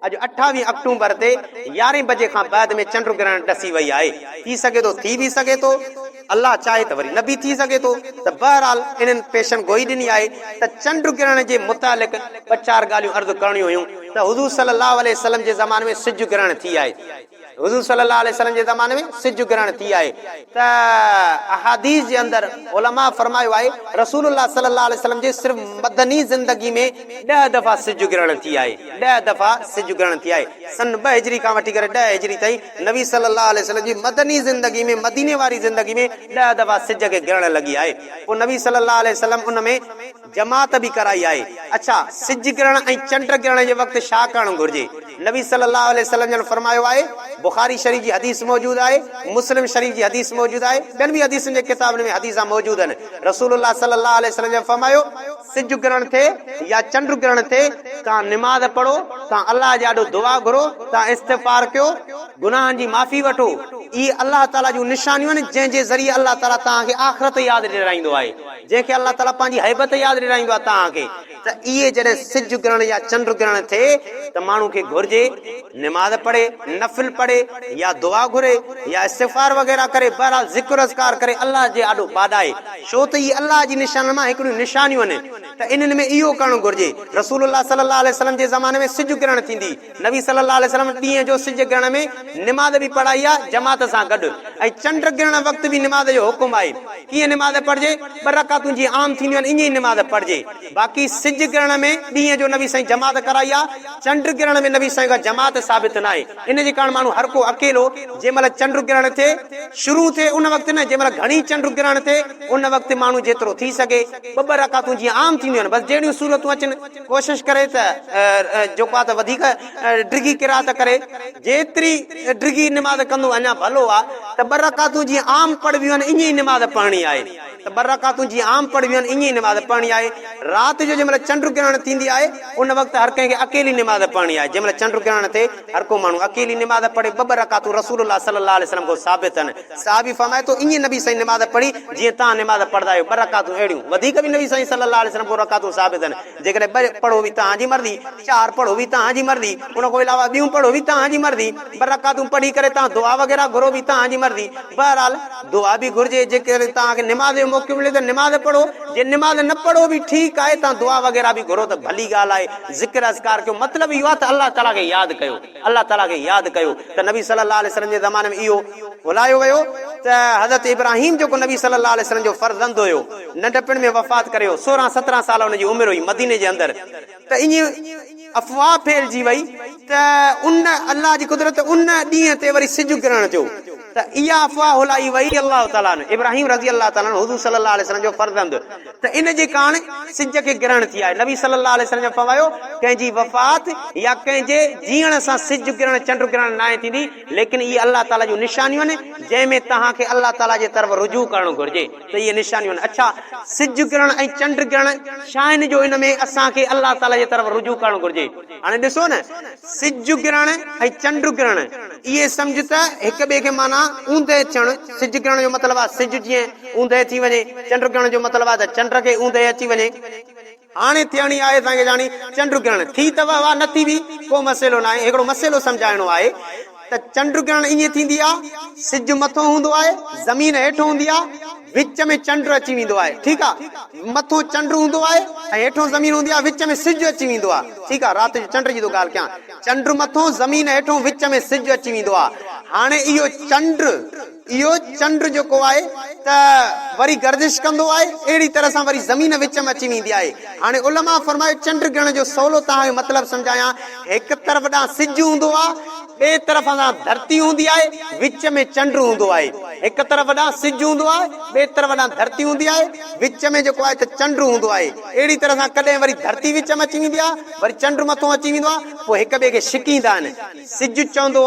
अज 28 अक्टूबर ते 11 बजे का बाद में चंद्र ग्रहण दसी वही आए। थी सके तो थी भी सके तो, अल्लाह चाहे तो वरी न भी थी सके तो। बहरहाल इन पेशन गोई दिनी आए त चंद्र ग्रहण जे मुतालिक 4 गालियों अर्ज करणी हुयूं त हुजूर सल्लल्लाहु अलैहि वसल्लम जे ज़माने में सिज ग्रहण थी आए। हुजूर सल्लल्लाहु अलैहि वसल्लम जे ज़माने में सिज ग्रहण थी आए त अहादीस जे अंदर उलमा फरमायो आहे रसूलुल्लाह सल्लल्लाहु अलैहि वसल्लम जे सिर्फ मदनी जिंदगी में 10 दफा सिज ग्रहण थी आए। 10 दफा सिज ग्रहण थी आए। सन 2 हिजरी का वठी करे 10 हिजरी ताईं नबी सल्लल्लाहु अलैहि वसल्लम जी मदनी जिंदगी में, मदीने वारी जिंदगी में 10 दफा सिज के ग्रहण लगी आए। वो नबी सल्लल्लाहु अलैहि वसल्लम उन में जमात भी कराई आए। अच्छा, सिज ग्रहण ऐं चंड ग्रहण जे वक्त छा करणु घुर्जे? नबी सल्लल्लाहु अलैहि वसल्लम जन फरमायो आहे, बुखारी शरीफ जी हदीस मौजूद आहे, मुस्लिम शरीफ जी हदीस मौजूद आहे, ॿियनि भी हदीसनि जे किताबनि में हदीसा मौजूद आहिनि। रसूलुल्लाह सल्लल्लाहु अलैहि वसल्लम जन फरमायो, सिज ग्रहण थे या चंड ग्रहण थे, तव्हां निमाज़ पढ़ो, तव्हां अल्लाह जे ॾाढो दुआ घुरो, तव्हां इस्तिग़फ़ार कयो, गुनाहनि जी माफ़ी वठो। ई अल्लाह ताला जूं निशानियूं आहिनि जंहिंजे ज़रिए अल्लाह ताला तव्हांखे आख़िरत यादि ॾिराईंदो आहे, जंहिंखे अल्लाह ताला पंहिंजी हैबत यादि ॾिराईंदो आहे तव्हांखे। त इहे जॾहिं सिज ग्रहण या चंड ग्रहण थे त माण्हू खे घुर्जे निमाज़ पढ़े, नफ़िल पढ़े या दुआ घुरे या इस्तिग़फ़ार वग़ैरह करे, बहरहाल ज़िक्र अज़कार करे अल्लाह जे ॾाढो बादाए। छो त इहे अल्लाह जी निशान मां हिकिड़ियूं निशानियूं आहिनि त इन्हनि में इहो करणु घुर्जे। रसूलुल्लाह सल्लल्लाहु अलैहि वसल्लम जे ज़माने में सिज ग्रहण थींदी, नबी सल्लल्लाहु अलैहि वसल्लम ॾींहं जो सिज ग्रहण में निमाज़ भी पढ़ाई आहे जमात सां गॾु, ऐं चंड ग्रहण वक़्त भी निमाज़ जो हुकुम आहे। कीअं निमाज़ पढ़जे? 2 रकातूं जीअं आम थींदियूं आहिनि ईअं ई निमाज़ पढ़जे। बाक़ी सिज ग्रहण में ॾींहं जो नबी साईं जमात कराई आहे, चंड ग्रहण में नबी साईं खां जमात साबित न आहे। इन जे कारण माण्हू हर को अकेलो जंहिं महिल चंड ग्रहण थे शुरू थे उन वक़्तु न, जंहिं महिल घणी चंड ग्रहण थे उन वक़्तु माण्हू जेतिरो थी सघे 2 रकातूं जीअं आम थींदियूं आहिनि, बसि जहिड़ियूं सूरतूं अचनि कोशिशि करे त जेको आहे त वधीक डिघी किरात करे, जेतिरी डिघी निमाज़ कंदो अञा भलो आहे। त 2 रकातूं जीअं आम पढ़बियूं आहिनि ईअं ई निमाज़ पढ़णी आहे। त 2 रकातूं जीअं आम पढ़बियूं आहिनि ईअं ई निमाज़ पढ़णी आहे। राति जो जंहिं महिल चंड ग्रहण थींदी आहे उन वक़्तु हर कंहिंखे अकेली निमाज़ पढ़णी आहे। जंहिं महिल चंड ग्रहण थे हर को माण्हू अकेली निमाज़ पढ़े। 2 रकातूं रसूलुल्लाह सल्लल्लाहु अलैहि वसल्लम को साबित आहिनि। साहबी फरमाए तो ईअं नबी साईं निमाज़ पढ़ी जीअं तव्हां निमाज़ पढ़ंदा आहियो, 2 रकातूं अहिड़ियूं। वधीक भी नबी साईं सल्लल्लाहु अलैहि वसल्लम को रकातूं साबित आहिनि। जेकॾहिं 2 पढ़ो भी तव्हांजी मर्ज़ी, 4 पढ़ो भी तव्हांजी मर्ज़ी, उन खां अलावा ॿियूं पढ़ो भी तव्हांजी मर्ज़ी, 2 रकातूं पढ़ी करे तव्हां दुआ वग़ैरह घुरो भी तव्हांजी मर्ज़ी। बहरहाल दुआ भी घुर्जे, जेकर तव्हांखे निमाज़ जो मौक़ो मिले त निमाज़ पढ़ो, जे निमाज़ न पढ़ो भी ठीकु आहे, तव्हां दुआ वग़ैरह भी घुरो त भली ॻाल्हि आहे, ज़िक्र अज़कार कयो। मतिलबु इहो आहे त अल्लाह ताला खे यादि कयो, अल्लाह ताला खे यादि कयो। त नबी सल्लल्लाहु अलैहि वसल्लम जे ज़माने में इहो बुलायो वियो त हज़रत इब्राहिम जेको नबी सल्लल्लाहु अलैहि वसल्लम जो फर्ज़ंद हुयो, नंढपण में वफ़ात करियो, 16-17 साल हुनजी उमिरि हुई मदीने जे अंदरि। त ईअं अफ़वाह फैलिजी वई त उन अल्लाह जी कुदरत उन ॾींहं ते वरी सिज ग्रहण जो, त इहा अफ़वाह हुलाई वई अल्लाह ताला ने इब्राहिम रज़ी अल्लाह ताला हुज़ूर सल्लल्लाहु अलैहि वसल्लम जो फर्ज़ंद। त इन जे कारण सिज के ग्रहण थी आहे। नबी सल्लल्लाहु अलैहि वसल्लम फरमायो, कंहिंजी वफ़ात या कंहिंजे जीअण सां सिज ग्रहण चंड ग्रहण न थींदी, लेकिन इहे अल्लाह ताला जूं निशानियूं आहिनि जंहिंमें तव्हांखे अल्लाह ताला जे तरफ़ रुजू करणु घुर्जे। त इहे निशानियूं आहिनि। अच्छा, सिज ग्रहण ऐं चंड ग्रहण छा आहिनि जो इन में असांखे अल्लाह ताला जे तरफ़ रुजू करणु घुर्जे? हाणे ॾिसो न, सिज ग्रहण ऐं चंड ग्रहण इहे सम्झ त हिक ॿिए खे माना ऊंदे अचणु। सिज ग्रहण जो मतिलबु आहे सिज जीअं ऊंदे थी वञे, चंड ग्रहण जो मतिलबु आहे त चंड खे ऊंदे अची वञे। हाणे थियणी आहे तव्हांखे ॼाणी चंड ग्रहण थी त वाह न थी बि को मसइलो न आहे, हिकिड़ो मसइलो सम्झाइणो आहे त चंड ग्रहण ईअं थींदी आहे, सिज मथो हूंदो आहे, ज़मीन हेठि हूंदी आहे, विच में चंड अची वेंदो आहे। ठीकु आहे, मथो चंड हूंदो आहे ऐं हेठो ज़मीन हूंदी आहे, विच में सिज अची वेंदो आहे। ठीकु आहे, राति जो चंड जी थो ॻाल्हि कयां, चंड मथो ज़मीन हेठो विच में सिज अची वेंदो आहे। हाणे इहो चंड जेको आहे त वरी गर्दिश कंदो आहे, अहिड़ी तरह सां वरी ज़मीन विच में अची वेंदी आहे। हाणे उलमा फरमायो चंड ग्रहण जो सवलो तव्हांखे मतिलबु सम्झायां, हिकु तरफ़ ॾांहुं सिज हूंदो आहे, ॿिए तरफ़ सां धरती हूंदी आहे, विच में चंड हूंदो आहे। हिकु तरफ़ ॾांहुं सिज हूंदो आहे, ॿिए तरफ़ ॾांहुं धरती हूंदी आहे, विच में जेको आहे त चंड हूंदो आहे। अहिड़ी तरह सां कॾहिं वरी धरती विच में अची वेंदी आहे, वरी चंड मथो अची वेंदो आहे, पोइ हिक ॿिए खे छिकींदा आहिनि। सिज चवंदो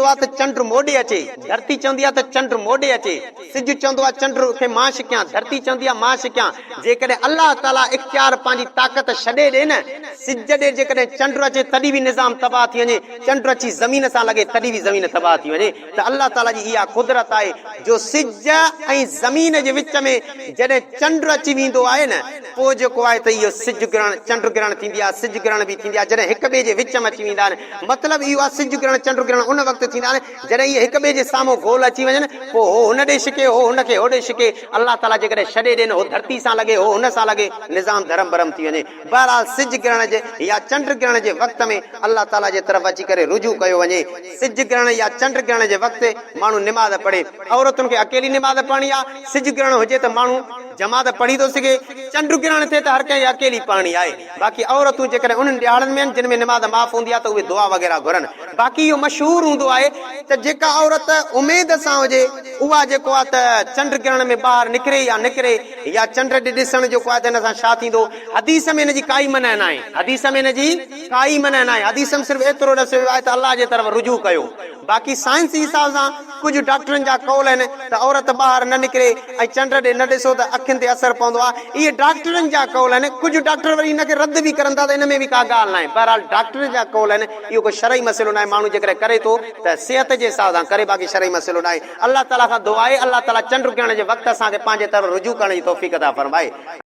आहे त चंड मोॾे अचे, धरती चवंदी आहे त चंड मोॾे अचे। सिज चवंदो आहे चंड खे मां छिकियां, धरती चवंदी आहे मां छिकियां। जेकॾहिं अल्लाह ताला इख्तियार पंहिंजी ताक़त छॾे ॾे न, सिज ॾे जेकॾहिं चंड अचे तॾहिं बि निज़ाम तबाह थी वञे। चंड चंड अची ज़मीन सां लॻे तॾहिं बि ज़मीन तबाह थी वञे। त अल्लाह ताला जी इहा कुदरत आहे जो सिज ऐं ज़मीन जे विच में जॾहिं चंड अची वेंदो आहे न, पोइ जेको आहे त इहो सिज ग्रहण चंड ग्रहण थींदी आहे, सिज ग्रहण बि थींदी आहे। जॾहिं हिक ॿिए जे विच में अची वेंदा आहिनि, मतिलबु इहो आहे सिज ग्रहण चंड ग्रहण उन वक़्तु थींदा आहिनि जॾहिं इहे हिक ॿिए जे साम्हूं गोल अची वञनि, पोइ हो हुन ॾे छिके, हो हुनखे होॾे छिके। अल्लाह ताला जेकॾहिं छॾे ॾियनि, हो धरती सां लॻे, हो हुन सां लॻे, निज़ाम धरम भरम थी वञे। बहरहाल सिज ग्रहण जे या चंड ग्रहण जे वक़्त में अल्लाह ताला जे तरफ़ अची करे रुजू कयो वञे। सिज ग्रहण या चंड ग्रहण जे वक़्तु माण्हू निमाज़ पढ़े। औरतुनि खे अकेली निमाज़ पढ़णी आहे। सिज ग्रहण हुजे त माण्हू जमात पढ़ी थो सघे, चंड ग्रहण थिए त हर कंहिं अकेली पढ़णी आहे। बाक़ी औरतूं जेकॾहिं उन्हनि ॾियारनि में आहिनि जिन में निमाज़ माफ़ हूंदी आहे त उहे दुआ वग़ैरह घुरनि। बाक़ी इहो मशहूर हूंदो आहे त जेका औरत उमेद सां हुजे उहा जेको आहे त चंड ग्रहण में ॿाहिरि निकिरे या निकिरे, या चंड ॾे ॾिसण जेको आहे त हिन सां छा थींदो। हदीस में हिन जी काई मना न आहे, हदीस में हिन जी काई मना न आहे। हदीस में सिर्फ़ु एतिरो ॾसियो वियो आहे त अल्लाह जे तरफ़ रुजू कयो। बाक़ी साइंसी हिसाब सां कुझु डॉक्टरनि जा कौल आहिनि त औरत ॿाहिरि न निकिरे ऐं चंड ॾे न ॾिसो त अखियुनि ते असरु पवंदो आहे। इहे डॉक्टरनि जा कौल आहिनि। कुझु डॉक्टर वरी हिनखे रद्द बि करनि था त हिन में बि का ॻाल्हि न आहे। बहरहाल डॉक्टरनि जा कौल आहिनि, इहो कोई शरई मसइलो न आहे। माण्हू जेकॾहिं करे थो त सिहत जे हिसाब सां करे, बाक़ी शरई मसइलो न आहे। अल्लाह ताला खां दुआ आहे अल्लाह ताला चंड ग्रहण जे वक़्तु असांखे पंहिंजे तरफ़ रुजू करण जी तौफ़ीक़ अता फरमाए।